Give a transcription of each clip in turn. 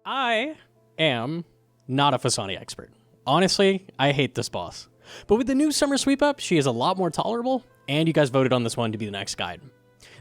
I am not a Phosani expert. Honestly, I hate this boss. But with the new summer sweep up, she is a lot more tolerable, and you guys voted on this one to be the next guide.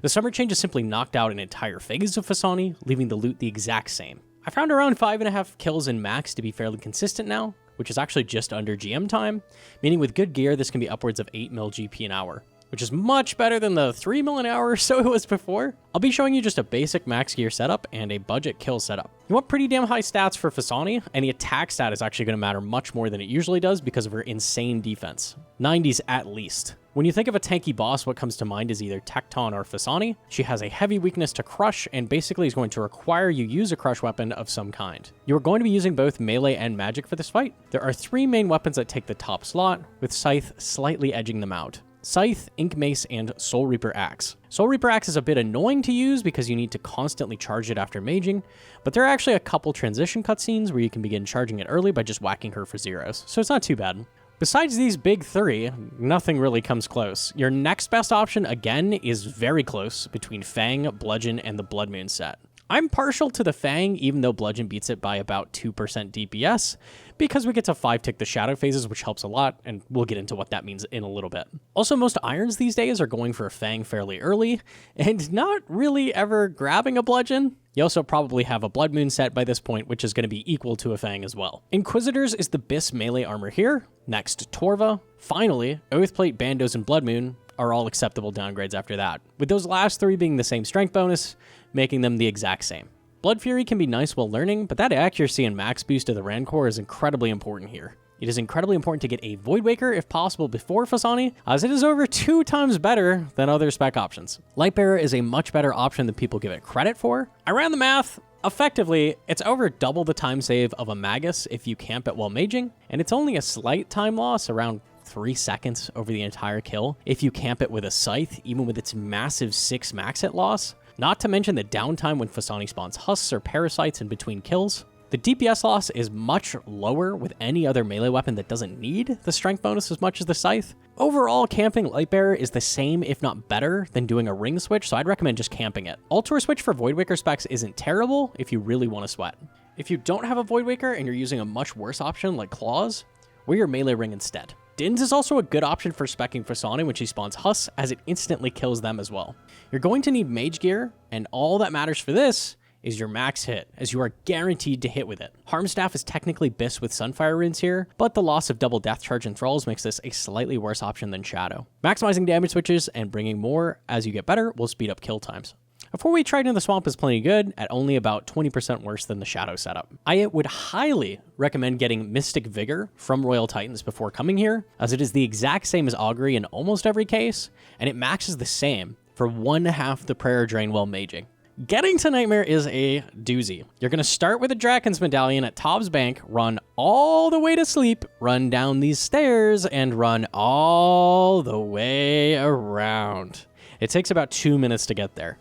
The summer change has simply knocked out an entire phase of Phosani, leaving the loot the exact same. I found around 5.5 kills in max to be fairly consistent now, which is actually just under GM time, meaning with good gear this can be upwards of 8 mil GP an hour, which is much better than the 3 mil an hour or so it was before. I'll be showing you just a basic max gear setup and a budget kill setup. You want pretty damn high stats for Phosani, and the attack stat is actually going to matter much more than it usually does because of her insane defense. 90s at least. When you think of a tanky boss, what comes to mind is either Tecton or Phosani. She has a heavy weakness to crush and basically is going to require you use a crush weapon of some kind. You are going to be using both melee and magic for this fight. There are 3 main weapons that take the top slot, with Scythe slightly edging them out. Scythe, Ink Mace, and Soul Reaper Axe. Soul Reaper Axe is a bit annoying to use because you need to constantly charge it after maging, but there are actually a couple transition cutscenes where you can begin charging it early by just whacking her for zeros, so it's not too bad. Besides these big 3, nothing really comes close. Your next best option, again, is very close between Fang, Bludgeon, and the Blood Moon set. I'm partial to the Fang, even though Bludgeon beats it by about 2% DPS, because we get to 5-tick the shadow phases, which helps a lot, and we'll get into what that means in a little bit. Also, most irons these days are going for a Fang fairly early, and not really ever grabbing a Bludgeon. You also probably have a Blood Moon set by this point, which is going to be equal to a Fang as well. Inquisitors is the Biss melee armor here. Next, Torva. Finally, Oathplate, Bandos, and Blood Moon are all acceptable downgrades after that, with those last 3 being the same strength bonus, making them the exact same. Blood Fury can be nice while learning, but that accuracy and max boost of the Rancor is incredibly important here. It is incredibly important to get a Void Waker if possible before Phosani, as it is over 2 times better than other spec options. Lightbearer is a much better option than people give it credit for. I ran the math. Effectively, it's over double the time save of a Magus if you camp it while maging, and it's only a slight time loss, around 3 seconds over the entire kill, if you camp it with a Scythe, even with its massive 6 max hit loss. Not to mention the downtime when Phosani spawns husks or parasites in between kills. The DPS loss is much lower with any other melee weapon that doesn't need the strength bonus as much as the Scythe. Overall, camping Lightbearer is the same, if not better, than doing a ring switch, so I'd recommend just camping it. Altor switch for Void Waker specs isn't terrible if you really want to sweat. If you don't have a Void Waker and you're using a much worse option like Claws, wear your melee ring instead. Din's is also a good option for speccing Phosani when she spawns husks, as it instantly kills them as well. You're going to need mage gear, and all that matters for this is your max hit, as you are guaranteed to hit with it. Harmstaff is technically Biss with Sunfire runes here, but the loss of double death charge and thralls makes this a slightly worse option than Shadow. Maximizing damage switches and bringing more as you get better will speed up kill times. Before we tried in the swamp is plenty good, at only about 20% worse than the Shadow setup. I would highly recommend getting Mystic Vigor from Royal Titans before coming here, as it is the exact same as Augury in almost every case, and it maxes the same for 1/2 the prayer drain while maging. Getting to Nightmare is a doozy. You're going to start with a Draken's Medallion at Tob's Bank, run all the way to sleep, run down these stairs, and run all the way around. It takes about 2 minutes to get there.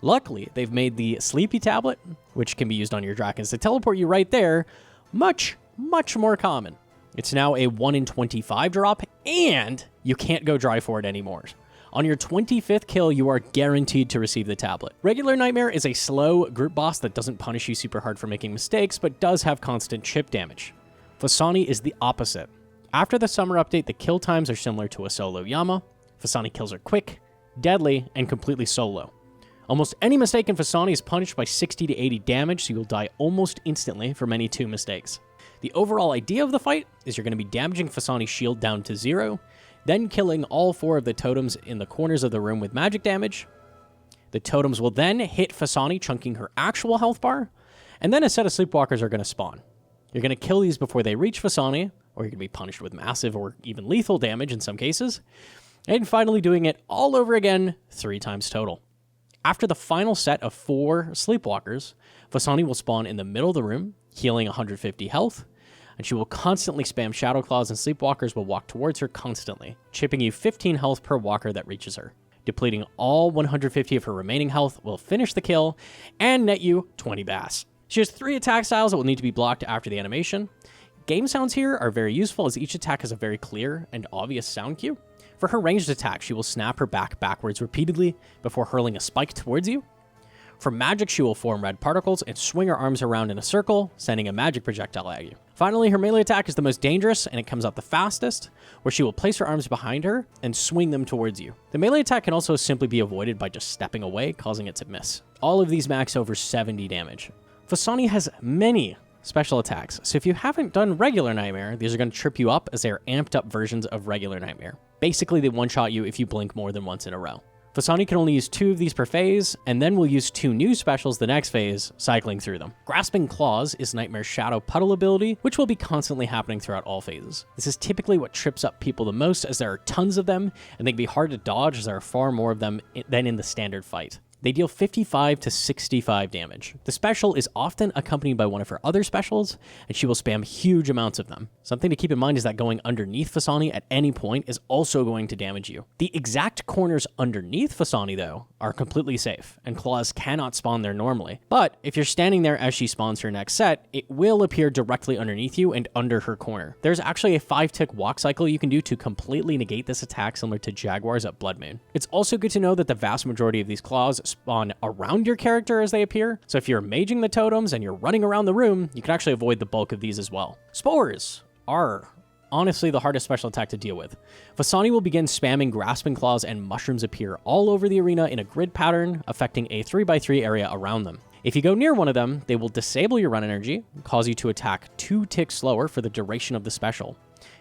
Luckily, they've made the Sleepy Tablet, which can be used on your Drakens to teleport you right there, much more common. It's now a 1 in 25 drop, and you can't go dry for it anymore. On your 25th kill, you are guaranteed to receive the tablet. Regular Nightmare is a slow group boss that doesn't punish you super hard for making mistakes, but does have constant chip damage. Phosani is the opposite. After the summer update, the kill times are similar to a solo Yama. Phosani kills are quick, deadly, and completely solo. Almost any mistake in Phosani is punished by 60 to 80 damage, so you'll die almost instantly from any 2 mistakes. The overall idea of the fight is you're going to be damaging Phosani's shield down to 0, then killing all 4 of the totems in the corners of the room with magic damage. The totems will then hit Phosani, chunking her actual health bar, and then a set of sleepwalkers are going to spawn. You're going to kill these before they reach Phosani, or you're going to be punished with massive or even lethal damage in some cases, and finally doing it all over again 3 times total. After the final set of 4 sleepwalkers, Phosani will spawn in the middle of the room, healing 150 health, and she will constantly spam Shadow Claws, and Sleepwalkers will walk towards her constantly, chipping you 15 health per walker that reaches her. Depleting all 150 of her remaining health will finish the kill and net you 20 bass. She has 3 attack styles that will need to be blocked after the animation. Game sounds here are very useful, as each attack has a very clear and obvious sound cue. For her ranged attack, she will snap her back backwards repeatedly before hurling a spike towards you. For magic, she will form red particles and swing her arms around in a circle, sending a magic projectile at you. Finally, her melee attack is the most dangerous, and it comes out the fastest, where she will place her arms behind her and swing them towards you. The melee attack can also simply be avoided by just stepping away, causing it to miss. All of these max over 70 damage. Phosani has many special attacks, so if you haven't done regular Nightmare, these are going to trip you up as they are amped up versions of regular Nightmare. Basically, they one-shot you if you blink more than once in a row. Phosani can only use 2 of these per phase, and then will use 2 new specials the next phase, cycling through them. Grasping Claws is Nightmare's Shadow Puddle ability, which will be constantly happening throughout all phases. This is typically what trips up people the most, as there are tons of them, and they can be hard to dodge as there are far more of them than in the standard fight. They deal 55 to 65 damage. The special is often accompanied by one of her other specials, and she will spam huge amounts of them. Something to keep in mind is that going underneath Phosani at any point is also going to damage you. The exact corners underneath Phosani, though, are completely safe, and claws cannot spawn there normally. But if you're standing there as she spawns her next set, it will appear directly underneath you and under her corner. There's actually a 5-tick walk cycle you can do to completely negate this attack, similar to Jaguars at Blood Moon. It's also good to know that the vast majority of these claws spawn around your character as they appear, so if you're maging the totems and you're running around the room, you can actually avoid the bulk of these as well. Spores are honestly the hardest special attack to deal with. Phosani will begin spamming Grasping Claws, and mushrooms appear all over the arena in a grid pattern, affecting a 3x3 area around them. If you go near one of them, they will disable your run energy, cause you to attack 2 ticks slower for the duration of the special.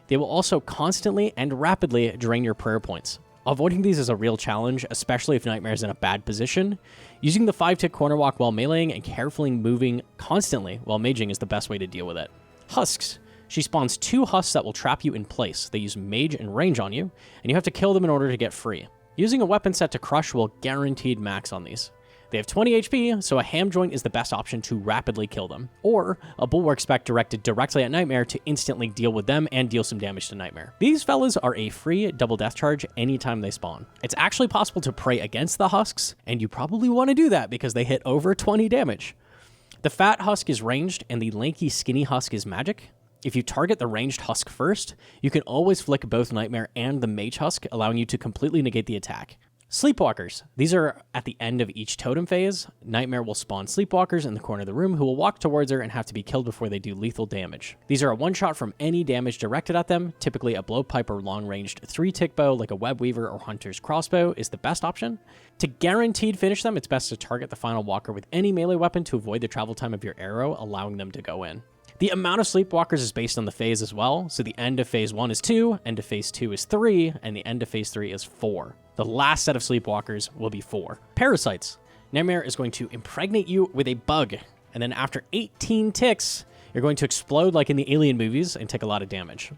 They will also constantly and rapidly drain your prayer points. Avoiding these is a real challenge, especially if Nightmare is in a bad position. Using the 5-tick corner walk while meleeing and carefully moving constantly while maging is the best way to deal with it. Husks. She spawns 2 husks that will trap you in place. They use mage and range on you, and you have to kill them in order to get free. Using a weapon set to crush will guaranteed max on these. They have 20 HP, so a ham joint is the best option to rapidly kill them, or a bulwark spec directed directly at Nightmare to instantly deal with them and deal some damage to Nightmare. These fellas are a free double death charge anytime they spawn. It's actually possible to pray against the husks, and you probably want to do that because they hit over 20 damage. The fat husk is ranged, and the lanky skinny husk is magic. If you target the ranged husk first, you can always flick both Nightmare and the mage husk, allowing you to completely negate the attack. Sleepwalkers. These are at the end of each totem phase. Nightmare will spawn Sleepwalkers in the corner of the room who will walk towards her and have to be killed before they do lethal damage. These are a one-shot from any damage directed at them. Typically a blowpipe or long-ranged 3-tick bow like a Web Weaver or Hunter's Crossbow is the best option. To guaranteed finish them, it's best to target the final walker with any melee weapon to avoid the travel time of your arrow, allowing them to go in. The amount of Sleepwalkers is based on the phase as well, so the end of phase 1 is 2, end of phase 2 is 3, and the end of phase 3 is 4. The last set of Sleepwalkers will be 4. Parasites. Nightmare is going to impregnate you with a bug, and then after 18 ticks, you're going to explode like in the Alien movies and take a lot of damage.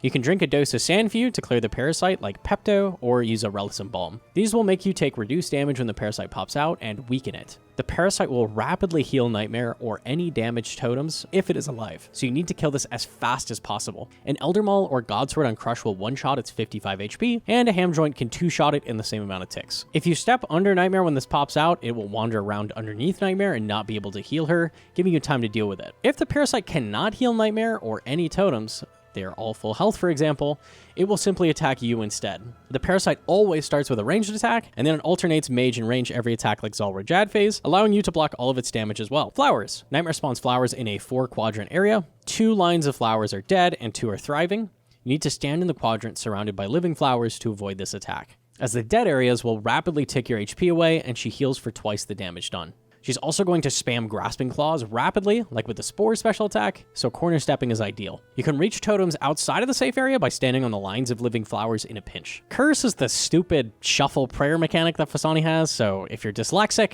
You can drink a dose of Sandfew to clear the parasite like Pepto, or use a Relicent Balm. These will make you take reduced damage when the parasite pops out and weaken it. The parasite will rapidly heal Nightmare or any damaged totems if it is alive, so you need to kill this as fast as possible. An Elder Maul or Godsword on Crush will one-shot its 55 HP, and a Ham Joint can two-shot it in the same amount of ticks. If you step under Nightmare when this pops out, it will wander around underneath Nightmare and not be able to heal her, giving you time to deal with it. If the parasite cannot heal Nightmare or any totems, they are all full health, for example, it will simply attack you instead. The parasite always starts with a ranged attack, and then it alternates mage and range every attack like Zal Rajad phase, allowing you to block all of its damage as well. Flowers. Nightmare spawns flowers in a 4-quadrant area. 2 lines of flowers are dead, and 2 are thriving. You need to stand in the quadrant surrounded by living flowers to avoid this attack, as the dead areas will rapidly take your HP away, and she heals for twice the damage done. She's also going to spam Grasping Claws rapidly, like with the Spore special attack, so corner stepping is ideal. You can reach totems outside of the safe area by standing on the lines of living flowers in a pinch. Curse is the stupid shuffle prayer mechanic that Phosani has, so if you're dyslexic,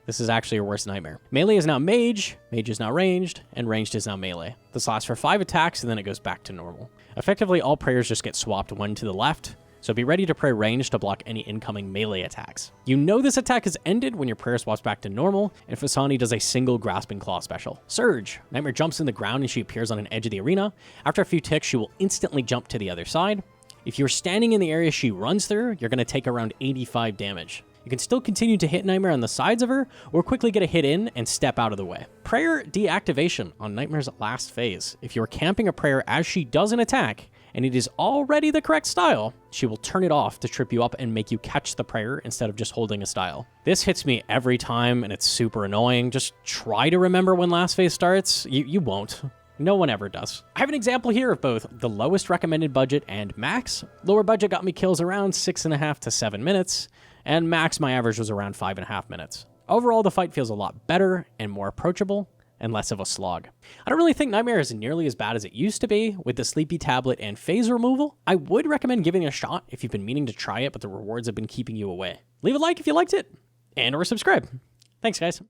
this is actually your worst nightmare. Melee is now mage is now ranged, and ranged is now melee. This lasts for 5 attacks, and then it goes back to normal. Effectively, all prayers just get swapped one to the left, so be ready to pray range to block any incoming melee attacks. You know this attack is ended when your prayer swaps back to normal, and Phosani does a single Grasping Claw special. Surge. Nightmare jumps in the ground and she appears on an edge of the arena. After a few ticks, she will instantly jump to the other side. If you're standing in the area she runs through, you're going to take around 85 damage. You can still continue to hit Nightmare on the sides of her, or quickly get a hit in and step out of the way. Prayer deactivation on Nightmare's last phase. If you're camping a prayer as she does an attack, and it is already the correct style, she will turn it off to trip you up and make you catch the prayer instead of just holding a style. This hits me every time, and it's super annoying. Just try to remember when last phase starts. You won't. No one ever does. I have an example here of both the lowest recommended budget and max. Lower budget got me kills around 6.5 to 7 minutes, and max my average was around 5.5 minutes. Overall, the fight feels a lot better and more approachable and less of a slog. I don't really think Nightmare is nearly as bad as it used to be with the sleepy tablet and phase removal. I would recommend giving it a shot if you've been meaning to try it, but the rewards have been keeping you away. Leave a like if you liked it, and or subscribe. Thanks, guys.